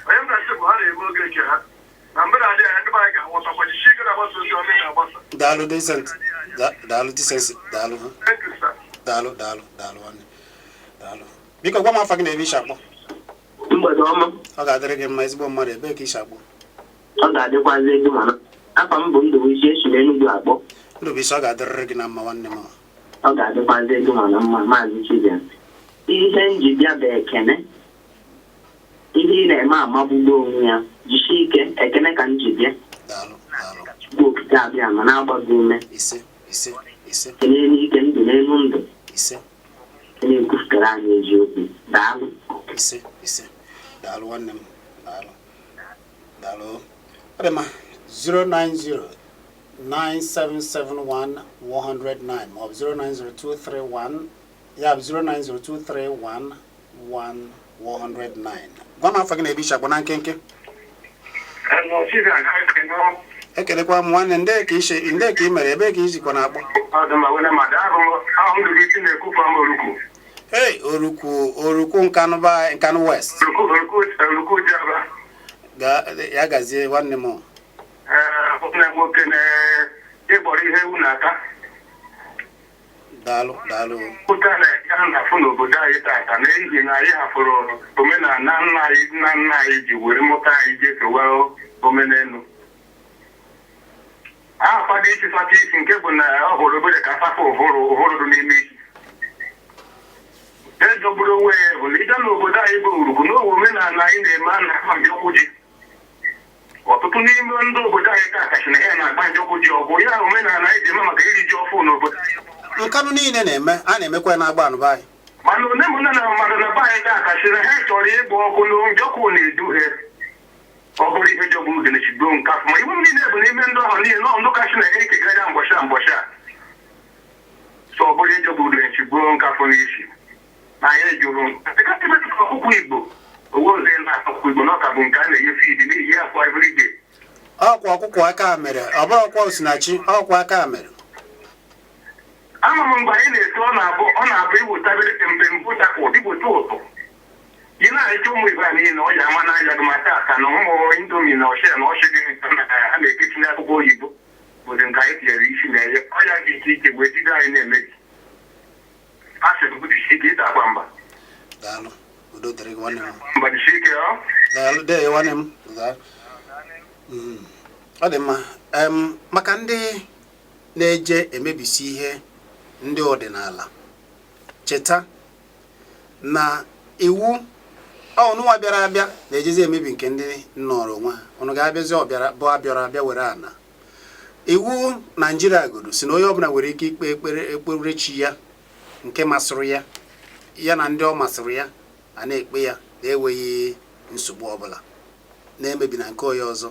onye m na-asị bụ ha na-eme oge nke ha na mgbe na-adị anya ndị anyị ga-agbọtakwa jichi ike na-agbasa ozi ọma na-agbasa daalụ Decent daalụ nwanne daalụ biko gwa m afa gị na ebe isi akpọ mgbede ọma ọ ga-adịrị gị mma ezigbo mmadụ ebee ka isi akpọ ọ ga-adịkwazị ego mana afa m bụ Ndụbụisi esi n'Enugwu akpọ Ndụbụisi ọ ga-adịrịrị gị na mma nwanne m ọ ga-adịkwazị ego mana mma maazị Chibia ihe nji bịa bụ ekene ihe ị na-eme amagbugbo onwe ya jisie ike ekene ka m ji bịa Chukwu okike abịa ma na-agbago ume kelee n'ike ndụ n'elu ndụ na-ekwufutere anyị eziokwu daalụ daalụ nwanne m daalụ ọ dị ma 09097711109 maọbụ 0902311 ya bụ 09023111109 gwa m afọ gị na ebe isi akpọ na nkenke ekelekwa m nwanne ndị ka ị mere ebe ka ijikwa na akpọ hey orukwu Nkanụ West ya gazie nwanne m daalụ pụtara ya na-afụ n'obodo anyị tata n'ihi na anyị hapụrụ omenala nna anyị ji were mụta anyị ji ekewa omenelu ahụkwa dị ichịsata isi nke bụ na ọ hụrụ obere ka afafụ ụhụrụ dị n'ime isi ezogburu onwe ya bụ na ije n'obodo anyị bụ urukwu n'owe omenala anyị na-eme a na-akpa ụkwụ ji ọtụtụ n'ime ndị obodo anyị ka kachi na ya na-agba njọkụ ji ọgụ ya omenala anyị ji eme maka iri ji ọfụ n'obodo anyị. Nkanụ niile na-eme a na-emekwa na-agba anụba anyị. mana one m na mmadụ na be anyị ga-akachiri ha chọrọ ịgba ọkụ njọkụ na-eduhe ọ bụrụ ihe jọgbụ ude na-echigbo nke afọ ma iwu m niile bụ n'ime ndị ọhụ niile nọ ndụ kachi na ekegara mbọchị a so ọ bụrụ ịjọgbụ ude na-echigbo nke afọ n'isi na ya ejuru dịkasị metụta ọkụkọ Igbo owe oze na akụkọ Igbo na ọka bụ nke a na-enye fid n'ihi ya akwa everyday. Ọkwa ọkụkọ aka mere ọ bụrụ ọkwa osinachi ọkwa aka mere. Ama m mgbe anyị na-eto ọ na-abụ iwetabere mgbe mbụta ka ụdịbụta ụtụ ị na-eche ụmụ ibe a niile ọ ji ama n'anya gị maka aka na ụmụ indomi na ọchịa na ọchị gị a na-ekechi n'akwụkwọ oyibo bụdị nke anyị tinyere isi na-enye ọya dị iche iche wee jide anyị na-emebi a sịrị bụdịsi ike ịta akwa mba Daalụ udo dịrị gị nwanne m. mba dịsi ike ọ Daalụ dee nwanne m. Ọ dị mma maka ndị na-eje emebisi ihe ndị ọdịnala cheta na iwu ọnụnwa bịara abịa na-ejezi emebi nke ndị nnọrọ onwe ọnụ ga-abịazi abịara abịa were ana. Iwu Naijiria godo si na onye ọbụla nwere ike ikpe ekpere chi ya nke masịrị ya na ndị ọ masịrị ya a na-ekpe ya na-enweghị nsogbu ọbụla na-emebi na nke onye ọzọ.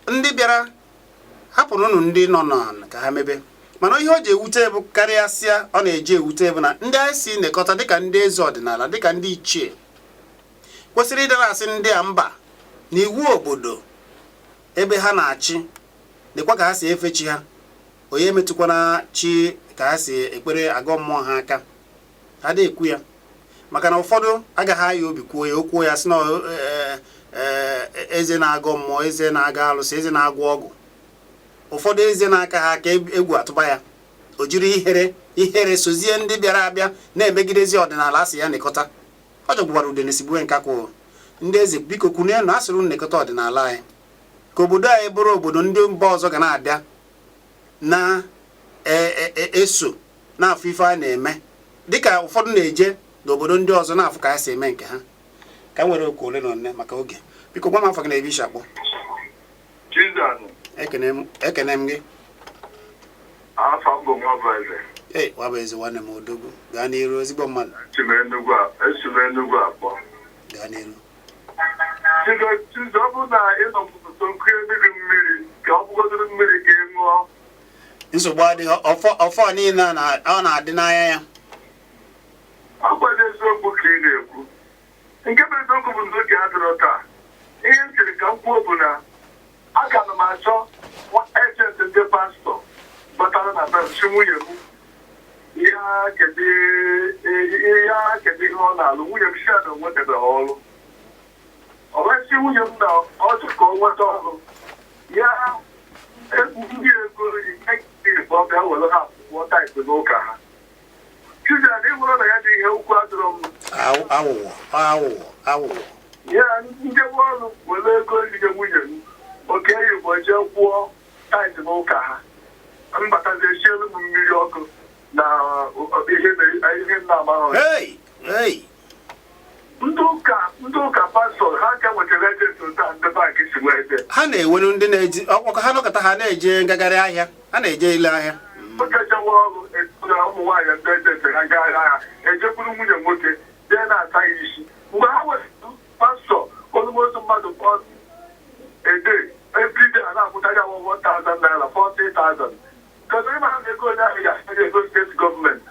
Ndị bịara hapụrụ ụnụ ndị nọ na ka ha mebe mana ihe o ji ewute bụ karịasịa ọ na-eji ewute bụ na ndị anyị si nekọta dịka ndị eze ọdịnala dịka ndị ichie kwesịrị ịdara asị ndị a mba na iwu obodo ebe ha na-achị dịkwa ka ha si efe chi ha onye emetụkwana chi ka ha si ekpere agọ mmụọ ha aka ha na-ekwu ya maka na ụfọdụ agaghị aya obi kwuo ya okwuo ya sị na eze na-agọ mmụọ eze na-aga alụsị eze na-agwọ ọgwụ ụfọdụ eze na-aka ha aka egwu atụba ya o jiri ihere sozie ndị bịara abịa na-emegidezi ọdịnala asị ya nekọta ọ jọgbukwara ude na-esigbue nkakwụ ndị eze biko kwunye na asịrị nnekọta ọdịnala anyị ka obodo anyị bụrụ obodo ndị mba ọzọ ga na-abịa na-eso n'afọ ife a na-eme dịka ụfọdụ na-eje n'obodo ndị ọzọ na-afụ ka ha si eme nke ha ka nwere okwu ole na ole maka oge biko gwa m afọ gị na-ebe isi akpọ. Ekene m gị. Ee wabụ eze nwanne m odogwu gaa n'iru ezigbo mmadụ. Gaa n'iru. Ọ bụ na ịnọ nkụ emeghị mmiri ka ọ bụgodoro mmiri ka ị ṅụọ. Nsogbu adịghị ọfọ niile ọ na-adị n'anya ya. Ọ gwara eziokwu ka ị na-ekwu nke bụ eziokwu bụ ndị oge adịrọ taa ihe m sịrị ka m kwuo bụ na aga m achọ ejenti ndị pastọ batara na be si nwunye m ihe kedu ihe ọ na-alụ nwunye m si ya na onwetebeghị ọrụ ọ wesị nwunye m na ọ chọ ka o nweta ọrụ ya ndị ego bụ ọ bịa were ha akwụkwọ taịpụ n'ụka ha Chizia na ịhụrụ na ya dị ihe ukwu adịrọ m awụwọ ya njewe ọrụ were ego ejije nwunye m oke yi bụ jee kwụọ taịtị n'ụka ha mbatazi esielu m mmiri ọkụ na ihe na-amaghị ndị ụka pastọ ha ka nwetara ejenti ụta ndị bankị si nwete ha na-ewelu ndị na-eji ọkpọkọ ha nọkọta ha na-eje ngagharị ahịa ha na-eje ile ahịa okechawa ọrụ na ụmụ nwaanyị ndị ejenti ha gaa ahịa ejekwuru nwunye nwoke jee na-ata ya isi mgbe ha wetara pastọ olumozu mmadụ ede everyday a na-akwụta ya 1,000 naira 40,000 kedu ịma ha na-ego onye ahụ ya ego steeti gọọmenti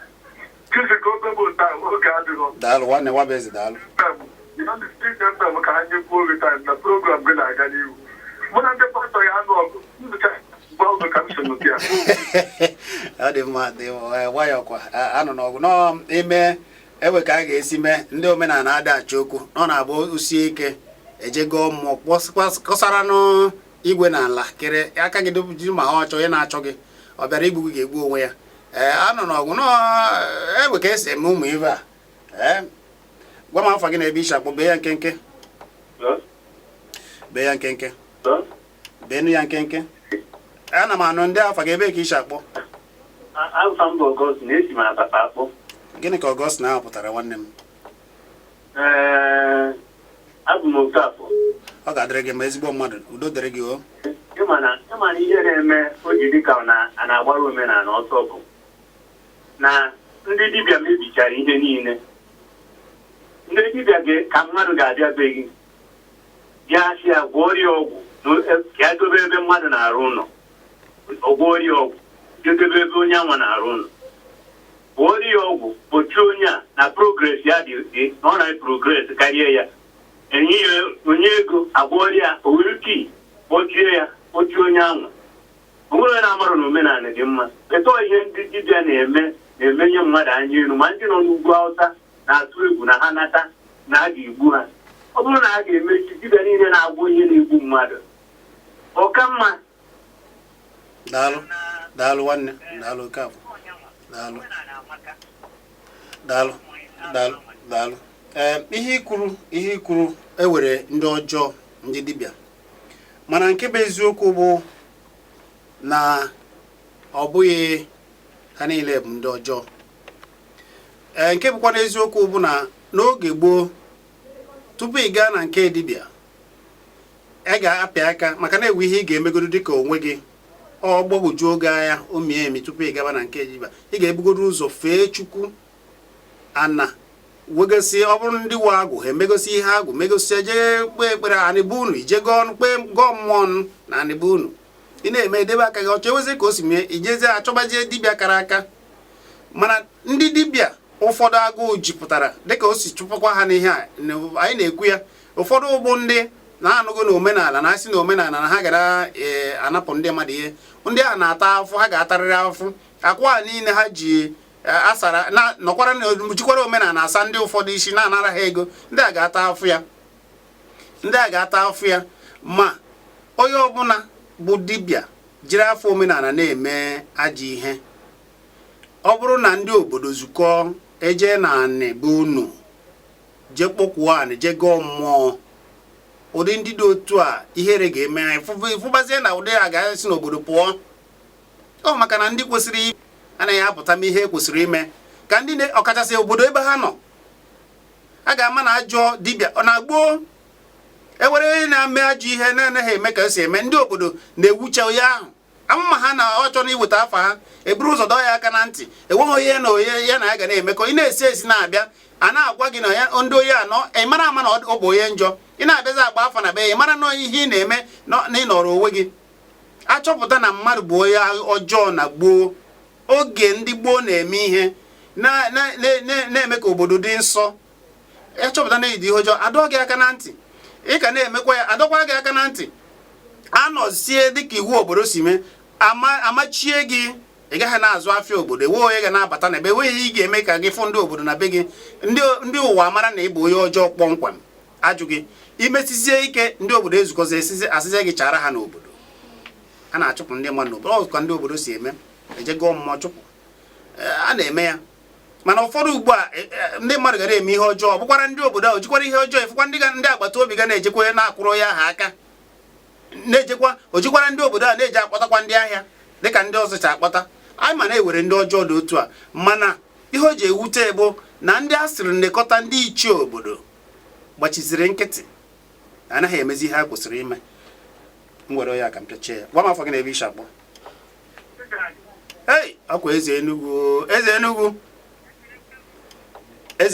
kizika obebe ụta oge adịghọ daalụ nwanne wabeze daalụ m ka ha nyekwuo oge taim na program gị na-aga n'ihu mụ na ndị pastọ ya anụ ọgụ nzụcha gwa ụzọ ka m so n'ụdị ya ọ dị mma dị nwayọkwa anọ n'ọgụ n'ime ewe ka a ga-esi mee ndị omenala ada achọ okwu ọ na-abụ usie ike ejego mmụọ kọsara n'igwe na ala kere aka gị doji ma ha ọchọ onye na-achọ gị ọ bịara igbu gị ga-egbu onwe ya anọ n'ọgụ ewe ka esi eme ụmụ ibe a gwa m afọ gị na-ebe isi akpọ bee ya nkenke bee ya nkenke beenu ya nkenke ana m anụ ndị afọ gị ebe ka isi akpọ gịnị ka ọgọst na ahụ pụtara nwanne m abụ m Okafọ ọ ga-adịrị gị ma ezigbo mmadụ udo dịrị gị o. ịma na ihe na-eme o ji dịka a na-agbara omenala ọsọ bụ na ndị dibịa mebichara ihe niile. Ndị dibịa ka mmadụ ga-abịa be gị bịa sị ya gwọọ ya ọgwụ ka ya dobe ebe mmadụ na-arụ ụlọ, gwọọ ya ọgwụ dobe ebe onye anwa na-arụ ụlọ, gwọọ ya ọgwụ gbochie onye a na progres ya dị na ọ na-progres karịa ya, enye ya onye ego agwọọ ya o were kii kpọchie ya kpọchie onye anwa. Onwere na-amarụ na omenala dị mma. Eto ihe ndị dibịa na-emenye mmadụ anya elu ma ndị nọ n'ugwu Awụsa na-atụ egwu na ha nata na a ga-egbu ha. Ọ bụrụ na a ga-emechi dibịa niile na-agwọ ihe na-egbu mmadụ ọka mma. Daalụ nwanne, daalụ Okafọ, daalụ. Ihe ikwuru ewere ndị ọjọọ ndị dibịa, mana nke bụ eziokwu bụ na ọ bụghị ha niile bụ ndị ọjọọ. Nke bụkwa n'eziokwu bụ na n'oge gboo tupu ị gaa na nke dibịa ị ga-apịa aka maka na-ewu ihe ị ga-emegodo dịka onwe gị ọ gbagwoju oge anya omie emi tupu ị gaba na nke dibịa. Ị ga-ebugodo ụzọ fee Chukwu ana wegosi ọ bụrụ ndị wa agwụ ha emegosi ihe agwụ megosi jee kpee ekpere anịbe unu ijego ọnụ kpee gọọ mmụọ ọnụ na anịbe unu ị na-eme edebe aka gị ọchọ ewezi ka o si mee ijezi achọbazie dibịa kara aka. Mana ndị dibịa ụfọdụ agụụ jipụtara dịka o si chụpụkwa ha n'ihe a anyị na-ekwu ya. Ụfọdụ ụgbụ ndị na-anụgo na omenala na-asị na omenala na ha gara anapụ ndị mmadụ ihe, ndị a na-ata afụ ha ga-atarịrị afụ akwa niile ha ji asara na nọkwara na jikwara omenala asa ndị ụfọdụ isi na-anara ha ego. Ndị a ga-ata afụ ya ma onye ọbụla bụ dibịa jiri afọ omenala na-eme ajọ ihe. Ọ bụrụ na ndị obodo zukọ eje na anị be unu je kpọkwuo anị je gọọ mmụọ, ụdị ndị dị otu a ihere ga-eme anyị fụbazie na ụdị a ga-esi n'obodo pụọ. Ọ maka na ndị kwesịrị anaghị apụta m ihe kwesịrị ime ka ndị ọkachasị obodo ebe ha nọ a ga-ama na ajọ dibịa ọ na-agboo ewere onye na-eme ajọ ihe na-anaghị eme ka o si eme. Ndị obodo na-ewuche onye ahụ amụma ha na ọ chọrọ iweta afa ha eburu ụzọ dọọ ya aka na ntị enweghị onye na onye ya na ya ga na-emekọ. Ị na-esi na-abịa a na-agwa gị na ya ndị onye anọ ị mara ama na ọ bụ onye njọ. Ị na-abịazi agba afa na be ya mara na ihe ị na-eme na ịnọrọ onwe gị. Achọpụta na mmadụ bụ onye ọjọọ na gboo. Oge ndị gboo na-eme ihe na-eme ka obodo dị nsọ. Achọpụta na ịdị ihe ọjọọ adọ gị aka na ntị, ị ka na-emekwa ya adọkwara gị aka na ntị. Anọzie dịka iwu obodo si mee amachie gị ị gaghị na-azụ afịa obodo ewe onye ga na-abata na ebe enweghị ị ga-eme ka gị fụ ndị obodo na be gị. Ndị ụwa mara na ị bụ onye ọjọọ kpọmkwem ajụ gị imesizie ike. Ndị obodo ezukọzi asịzie gị chara ha n'obodo. A na-achụpụ ndị mmadụ n'obodo. Ọ ka ndị obodo si eme eje gụọ mmụọ chụpụ a na-eme ya. Mana ụfọdụ ugbu a ndị mmadụ ga na-eme ihe ọjọọ bụkwara ndị obodo ahụ jikwara ihe ọjọọ efụkwa ndị agbata obi ga na-ejekwa onye na-akwụrụ ya ha aka na-ejekwa ojikwara ndị obodo a na-eji akpọtakwa ndị ahịa dịka ndị ọzọ si akpọta. Anyị ma na-ewere ndị ọjọọ dị otu a, mana ihe o ji ewute bụ na ndị a sịrị nlekọta ndị ichie obodo gbachiziri nkịtị anaghị emezi ihe ha kwesịrị ime. M were ya ka m pịachie ya. Gwa m afọ gị na ebe ishi akpọ. Akwa eze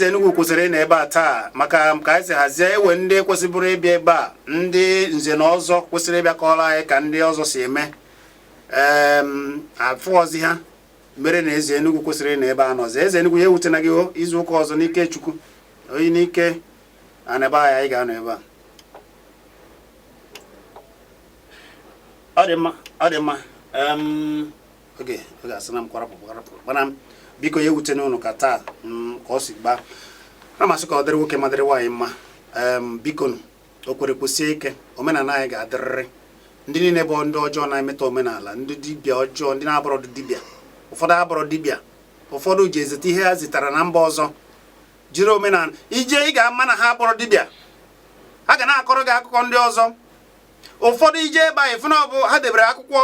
Enugu kwụsịrị na ebe a taa maka ka anyị si hazie ewe ndị kwesịbụrụ ịbịa ebe a. Ndị nze na ọzọ kwesịrị ịbịa kọrọ anyị ka ndị ọzọ si eme afọ ọzi ha mere na eze Enugu kwesịrị na ebe a nọzi. Eze Enugu ya ewute na gị izu ụka ọzọ n'ike Chukwu oyi n'ike ana ebe anyị ga-anọ ebe a. Ọ dị mma oge asị na m kwarapụ mana biko ya ewute n'ụnụ ka taa ka ọ si gbaa na masị ka ọ dịrị nwoke ma dịrị nwaanyị mma. Biko o kwere kwụsie ike omenala anyị ga-adịrịrị. Ndị niile bụ ndị ọjọọ na-emetọ omenala, ndị dibịa ọjọọ, ndị na-abụrọ dibịa, ụfọdụ abụrọ dibịa, ụfọdụ ji ezite ihe ha zitara na mba ọzọ jiri omenala ije ị ga-ama na ha abụrọ dibịa. Ha ga na-akọrọ gị akụkọ ndị ọzọ. Ụfọdụ ije ebe anyị fụna ọ bụ ha debere akwụkwọ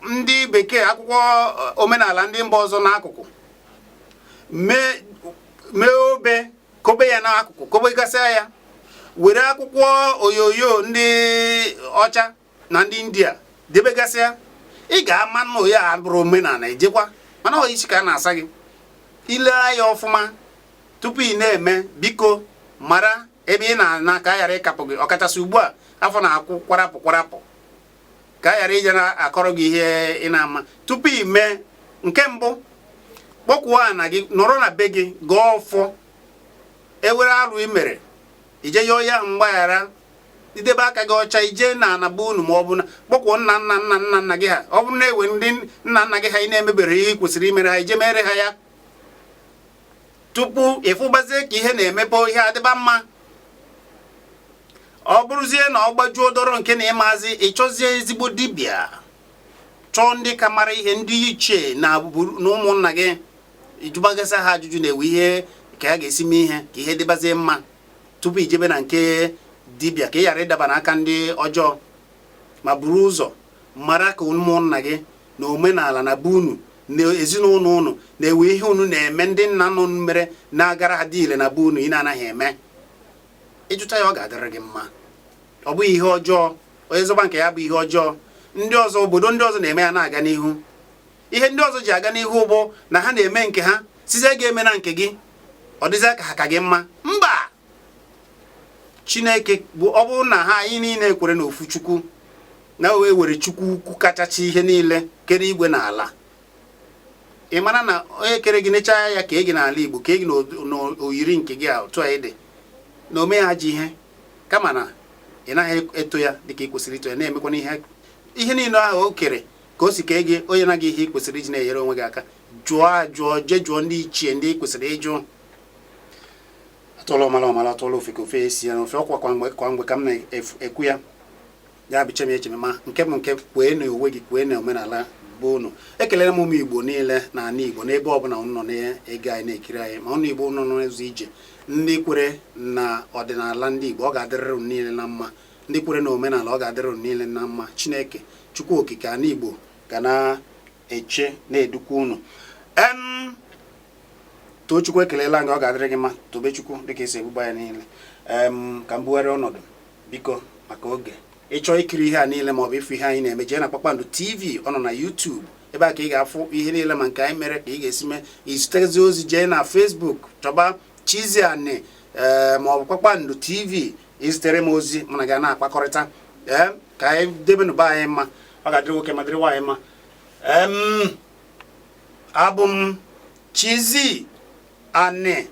ndị bekee akwụkwọ omenala ndị mba ọzọ n'akụkụ mee obe kobe ya n'akụkụ kobegasịa ya were akwụkwọ oyoyo ndị ọcha na ndị India debegasịa ị ga-ama na oya abụrụ omenala ejekwa mana ọ isi ka a na-asa gị ile anya ọfụma tupu ị na-eme biko mara ebe ị na-ana ka a ghara ịkapụ gị ọkachasị ugbu a afọ na-akwụ kwarapụ ka a ghara ije na-akọrọ gị ihe ị na-ama tupu ị mee nke mbụ kpọkwuo ana gị nọrọ na be gị gọọ ọfọ ewere arụ i mere ije yọọ ya mgbaghara idebe aka gị ọcha ije na anaba unu ma ọ bụ na kpọkwuo nna gị ha ọ bụrụ na ewe ndị nna gị ha ị na-emebere ihe ị kwesịrị imere ha ije mere ha ya tupu ịfụbazie ka ihe na-emepe ihe adịba mma. Ọ bụrụzie na ọ gbajuo dọrọ nke na ịmazi ịchọzie ezigbo dibịa chọọ ndị ka mara ihe ndị ichie na ụmụnna gị ijụbagasị ha ajụjụ na-ewe ihe ka a ga-esi mee ihe ka ihe dịbazie mma tupu ijebe na nke dibịa ka ị ghara ịdaba n'aka ndị ọjọọ ma buru ụzọ mara ka ụmụnna gị na omenala na be unu na ezinụlọ unu na-ewe ihe unu na-eme ndị nna nụ mere na-agara ha dị ile na be unu ị na-anaghị eme ịjụta ya ọ ga-adịrị gị mma ọ bụghị ihe ọjọọ onye zọba nke ya bụ ihe ọjọọ ndị ọzọ obodo ndị ọzọ na-eme ya na-aga n'ihu ihe ndị ọzọ ji aga n'ihu bụ na ha na-eme nke ha sizie ga-eme na nke gị ọ dịzie ka ha ka gị mma mba Chineke bụ ọ bụrụ na ha anyị niile kwere n'ofu Chukwu na wee were Chukwu ukwu kachacha ihe niile kere igwe na ala ị mara na onye kere gị nechaa ya ka gị n'ala Igbo ka gị n'oyiri nke gị a otu a dị na ome ha ji ihe kama na ị naghị eto ya dịka ị kwesịrị ito ya na-emekwana ihe niile ahụ o kere ka o si kee gị onye na gị ihe ị kwesịrị iji na-enyere onwe gị aka jụọ ndị ichie ndị ị kwesịrị ịjụ atụọla ọmala atụọla ofe ka ofe esi ya na ofe ọkwa kwa mgbe ka m na-ekwu ya ya bụ cheme echemema nke bụ nke kwee na onwe gị kwee na omenala bụ unu ekelere m ụmụ Igbo niile na ala Igbo n'ebe ọbụla unu nọ na-ege anyị na-ekiri anyị ma ụnụ Igbo nọ n'ụzọ ije ndị kwere na ọdịnala ndị Igbo ọ ga-adịrịrị unu niile na mma ndị kwere na omenala ọ ga-adịrị unu niile na mma Chineke Chukwu okike ala Igbo ga na-eche na-edukwa unu too Chukwu ekelela nga ọ ga-adịrị gị mma tobe Chukwu dịka esi ebuba ya niile ka m bugharịa ọnọdụ biko maka oge ịchọọ ikiri ihe a niile maọbụ ịfụ ihe anyị na-eme jee na Kpakpando TV ọ nọ na YouTube ebe a ka ị ga-afụ ihe niile ma nke anyị mere ka ị ga-esi mee izitezi ozi jee na Facebook chọba Chizzy Ani maọbụ Kpakpando TV izitere m ozi mana ga na-akpakọrịta ka anyị debe n'ụba anyị mma ọ ga-adịrị nwoke ma dịrị nwaanyị mma abụ m Chizzy Ani